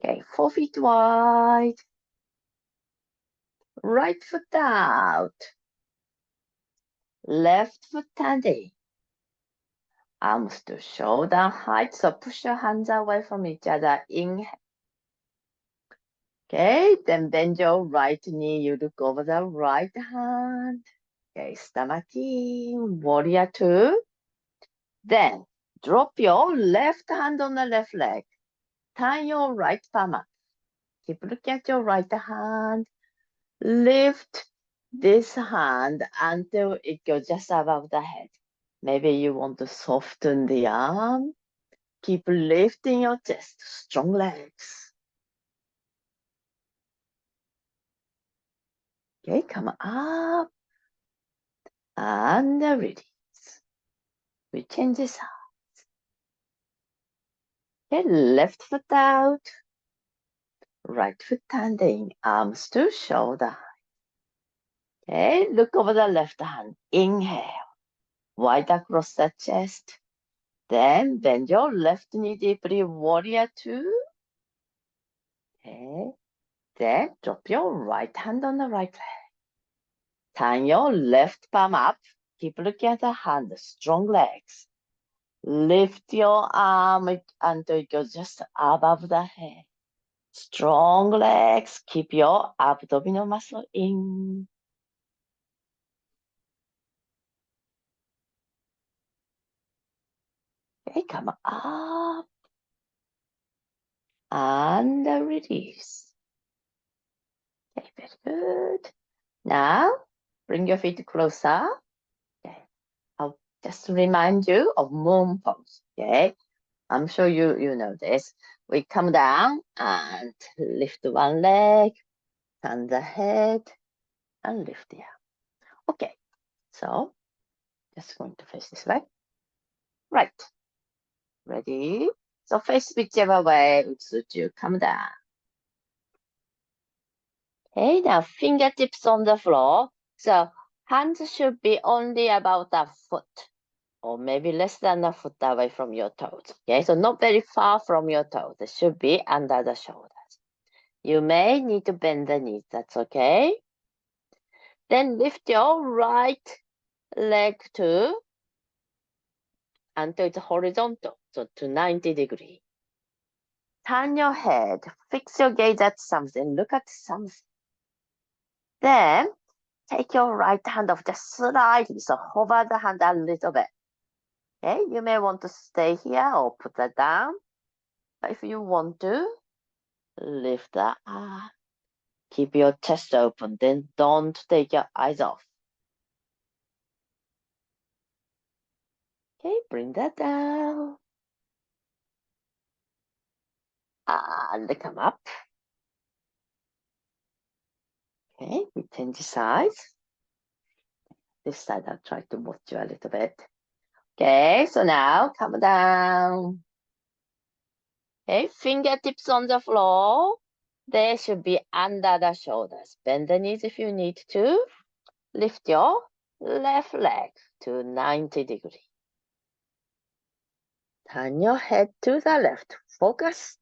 Okay, 4 feet wide. Right foot out. Left foot standing. Arms to shoulder height, so push your hands away from each other. Inhale. Okay, then bend your right knee. You look over the right hand. Okay, stomach in, warrior two. Then drop your left hand on the left leg. Turn your right palm up. Keep looking at your right hand. Lift this hand until it goes just above the head. Maybe you want to soften the arm. Keep lifting your chest. Strong legs. Okay, come up and release. We change the side. Okay, left foot out. Right foot standing. Arms to shoulder. Okay, look over the left hand. Inhale. Wide across the chest. Then bend your left knee deeply. Warrior two. Okay. Then drop your right hand on the right leg. Turn your left palm up. Keep looking at the hand. Strong legs. Lift your arm until it goes just above the head. Strong legs. Keep your abdominal muscle in. Okay, come up and release. Okay, very good. Now, bring your feet closer. Okay, I'll just remind you of moon pose. Okay, I'm sure you know this. We come down and lift one leg, turn the head, and lift the arm. Okay, so just going to face this way. Right. Ready? So face whichever way would suit you. Come down. Okay, now fingertips on the floor. So hands should be only about a foot or maybe less than a foot away from your toes. Okay, so not very far from your toes. It should be under the shoulders. You may need to bend the knees. That's okay. Then lift your right leg to until it's horizontal, so to 90 degrees. Turn your head, fix your gaze at something, look at something. Then take your right hand off just slightly, so hover the hand a little bit. Okay, you may want to stay here or put that down. But if you want to, lift the arm. Keep your chest open, then don't take your eyes off. Okay, bring that down. And come up. Okay, we change the size. This side, I'll try to watch you a little bit. Okay, so now come down. Okay, fingertips on the floor. They should be under the shoulders. Bend the knees if you need to. Lift your left leg to 90 degrees. Turn your head to the left. Focus.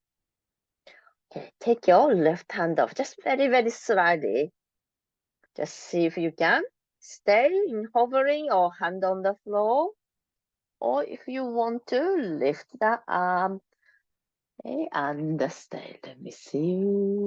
Okay, take your left hand off, just very, very slightly. Just see if you can stay in hovering or hand on the floor. Or if you want to, lift the arm. Okay, and stay. Let me see you.